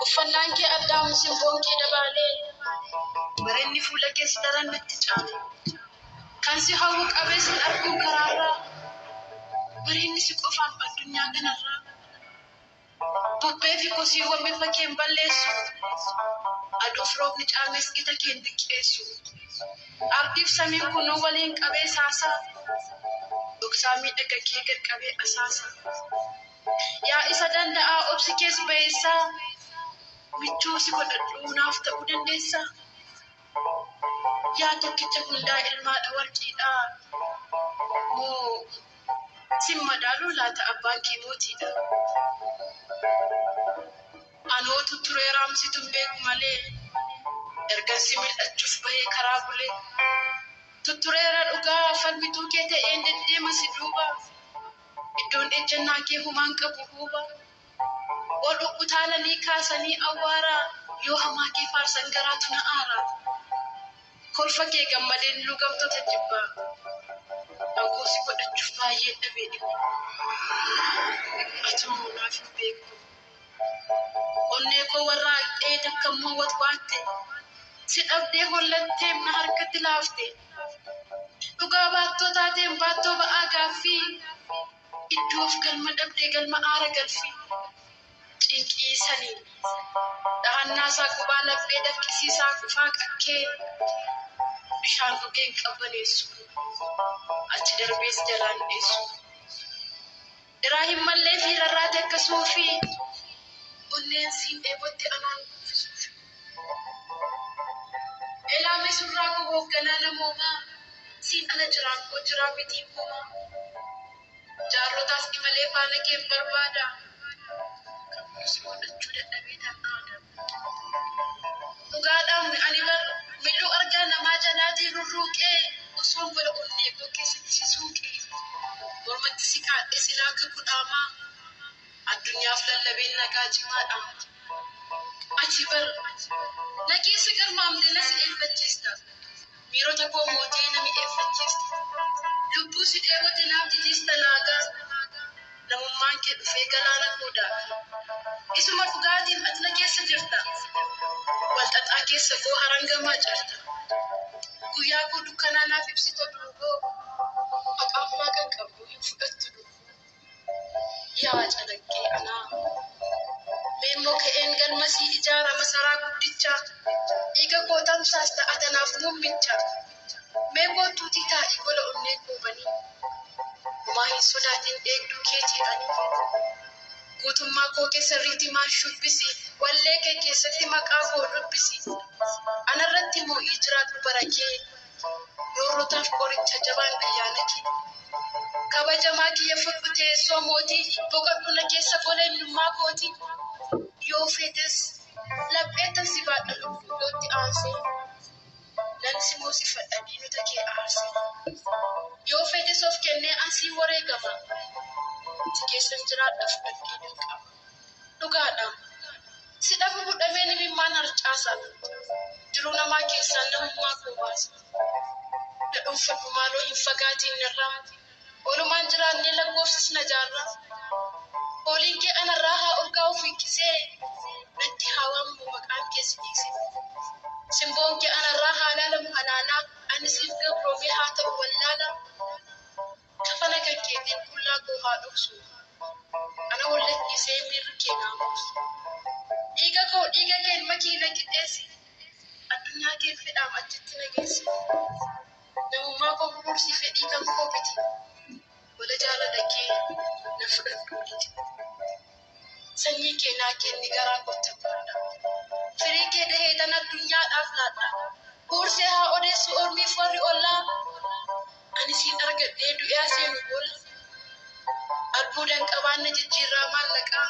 Uffannaan kee addaa simboon kee dabaalee bareedni fuula keessa daran natti caale. Kan si hawwu qabees arguun karaarraa bareedni si qofaaf addunyaa kanarraa. Bubbee fi kosiiwwan bifa kee hin balleessu. Aduuf roobni caames ita kee hin xiqqeessu. Ardiif samiin kunuu waliin qabee saasaa. Dhoksaa miidhaga kee gad qabee asaasa. Yaa isa danda'aa obsi kees ba'eessaa. Michuu si godhadhuu naaf ta'uu dandeessaa? Yaa tokkicha hundaa ilmaadha warqiidhaa. Moo sin madaaluu laata abbaan kee mootiidha? Anootu turee raamsituun beeku malee ergassi mil'achuuf bahee karaa bulee. Tuttureera dhugaa falmituu kee ta'een deddeema si duuba. Iddoon ejjennaa kee humaan qabu huuba. Ol utaalanii kaasanii awwaaraa yoo hamaa kee faarsan garaatu na aara. Kolfa kee gammadeen lugamtoota jibbaa. Ankoo si godhachuuf baay'ee dhabee dhibu. Atuma naaf hin beeku. Onnee koo warraa qe'ee takkammoo watwaatte. Si dhabdee hollattee na harkatti laafte. Dhugaa baattoo taateen baattoo ba'aa gaaffii. Iddoof galma dhabdee galma aara galfii. Cinqii sanii dhahannaasaa qubaa laphee dafqisiisaa kufaa qakkee. Bishaan dhugeen qabbaneessu. Achi darbees jalaan dheessu. Diraa hin mallee fi rarraate akkasuufi. Onneen siin dheebotti anaan kuffisuufi. Elaame surraa koo hoogganaa namoomaa. Siin ala jiraan koo jiraa mitiin kumaa. Jaarrotaas imalee faana kee barbaada. Kan si godhachuu dadhabee taa'aadha. Dhugaadhaan ani mil'uu argaa namaa jalaatii rurruuqee. Osoon gola onnee koo keessatti si suuqee. Mormatti si kaadhee silaa akka kudhaamaa. Addunyaaf lallabeen nagaa cimaadha. Achi na keessa garmaamtee na si eeffachiista. Miirota koo mootee na mi'eeffachiista. Lubbuu si dheebote naaf jijjiista naagaa. Namummaan kee dhufee galaana koo daakaa. Isuma dhugaatiin ati na keessa jirta. Walxaxaa keessa koo harangamaa carta. Guyyaa koo dukkanaa naaf ibsita duuboo. Haqaaf waaqa qabdu hin fudhattu duuboo. Yaa calaqqee anaa. Meemmoo ka'een galmasii ijaara masaraa guddichaa. Dhiiga koo tamsaas ta'a tanaaf muummicha. Mee kootuutii taa'ii gola onnee koobanii. Homaa hin sodaatin eegduu keetii ani. Guutummaa koo keessa riitimaa shubbisi. Wallee kee keessatti maqaa koo dubbisi. Anarratti moo'ii jiraadhu barakee. Roorrotaaf qoricha jabaan ayyaana kee. Kabajamaa kiyya fudhu teessoo mootii. Boqodhu na keessa gola eenyummaa kootii. Yoo feetes lapheettan si baadha lubbuu kootti aansee. Nan si moosifadha diinota kee aarsee. Yoo feetes of kennee asii wareegama. Si keessan jiraadha fudhadhee dirqama. Dhugaadha. Si dhabu budhamee nimimmaan harcaasa. Jiruu namaa keessaan namummaa koo baasa. Na dhuunfadhu maaloo hin fagaatiin irraa. Oolumaan jiraannee lakkoofsis na jaarraa. Ooliin kee anarraa haa urgaa of hiikkisee. Natti haa waammu maqaan kee si dhiise. Simboon kee anarraa haa laalamu hanaanaa. Ani siif gabroomee haa ta'u wallaala. Kafana kan keetiin qullaa koo haa dhoksu. Ana wallattisee miirri kee naamusu. Dhiiga koo dhiiga kee makii na qixxeessi. Addunyaa kee fedhaaf achitti na geessi. Namummaa koo bubursi fedhii kan koo biti. Wala jaalala kee na fudhadhu liti. Sanyii kee naa kenni garaa kootti baadha. Firii kee dhaheetan addunyaadhaaf laadha. Huursee haa odeessu ormiif warri ollaa. Ani siin argadhee du'ee seenu boolla. Albuudan qabaanna jijjiirraa maallaqaa.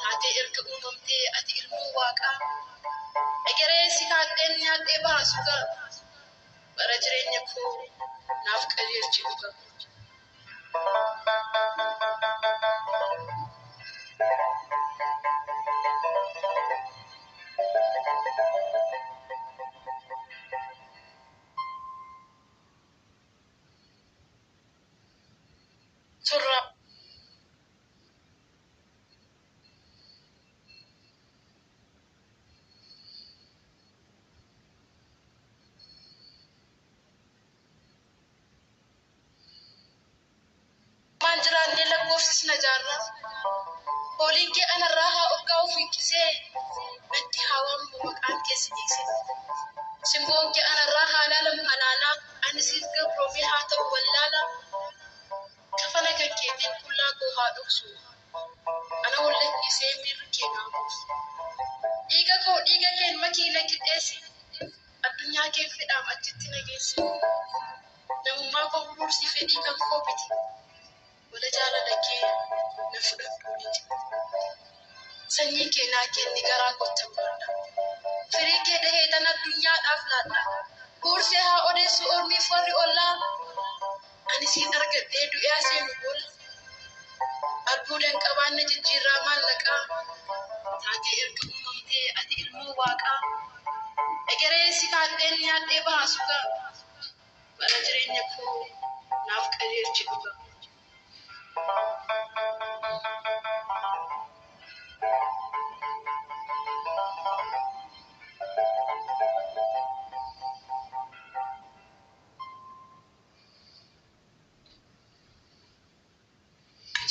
Taatee erga uumamtee ati ilmoo waaqaa. Egeree si kaadheen nyaadhee baasu ga'a. Bara jireenya koo naaf qajeelchi dhuga. Surra jaarraa Hooliin kee anarraa haa urgaa ofii qisee natti hawaamu maqaan keessa dhiise. Simboon kee anarraa haa laalamu halaala ani siif gabroomee haa ta'u wallaala. Kafana kan keetiin qullaa koo haa dhoksu ana wallachisee miirri kee naamuuf. Dhiiga koo dhiiga keen makiila qixxeessi addunyaa kee fedhaam achitti nageessi. Namummaa koo buursi fedhii kan koo biti wala jaalala kee na fudhadhu dhiti. Sanyii kee naa kenni garaa kottan godha. Firii kee dahee tan addunyaadhaaf laadha. Buursee haa odeessu ormiif warri ollaa. Ani siin argadhee du'aa seenu boolla. Albuudan qabaanna jijjiirraa maallaqaa. Taatee erga uumamtee ati ilmoo waaqaa. Egeree si kaadheen nyaadhee bahaa sugaa. Bara jireenya koo naaf qajeelchi dhuga.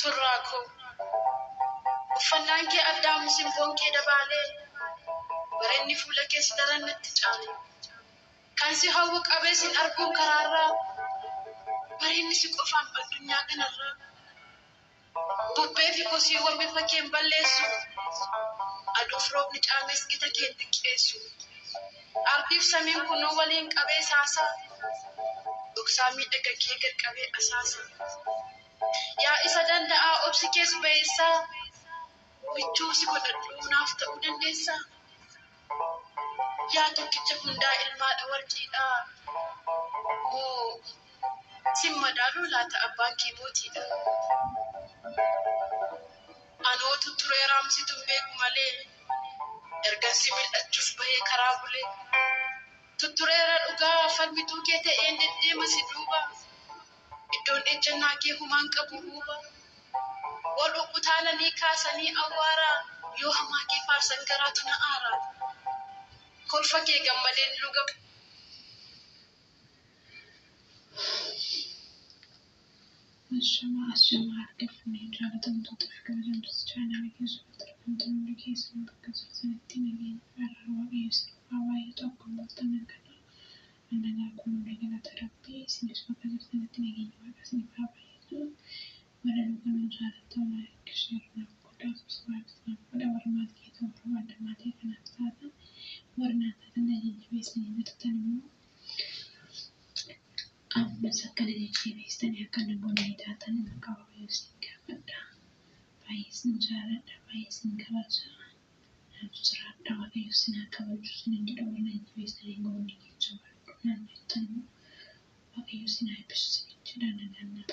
Turraako uffannaan kee addaamu simboon kee dabaalee bareenni fuula keessa daran natti caale. Kan si hawwu qabee sin arguun karaarraa bareenni si qofaan addunyaa kanarraa. Bubbee fi kosiiwwan bifa keen balleessu aduuf roobni caamees gita keen xiqqeessu. Ardiif samiin kunuu waliin qabee saasaa dhoksaa miidhaga kee gad qabee asaasa. Yaa isa danda'aa obsi kees bayeessaa michuu si godhadhuu naaf ta'uu dandeessaa. Yaa tokkicha hundaa ilmaadha warqiidhaa moo sin madaaluu laata abbaan kee mootiidha. Anootu turee raamsituun beeku malee ergasii mil'achuuf bahee karaa bulee. Tuttureera dhugaa falmituu kee ta'een deddeema si duuba. Iddoon ejjannaa kee humaan qabu huuba. Wal utaalanii kaasanii awwaaraa yoo hamaa kee faarsan garaatu na aaraa. Kolfa kee gammadeen luga. الشمعة كفني جعلت تطفي كوجم تسجعنا ويوسف ترفمت من كيس مبكسر سنتين على رواقيس رواقي توقع مطمئن كنا أننا أكون لجنة ربي سنس مكسر سنتين وكسني فابيتو ولا لكنا جعلت ولا كشرنا وكدا سبسوا بسنا ولا ورمات كيتو ورواد ماتي كنا بساتا ورنا تتنا جنجبيسني نتتنمو مسكنة جيبي استني أكن بني داتن مكاوي يسنك فدا فايسن جارد فايسن كبرجا نفسرا دواء يسنا كبرجا سنجد ولا جيبي استني بني كيجوا نان يتنمو وكي يسنا يبسني جدا نان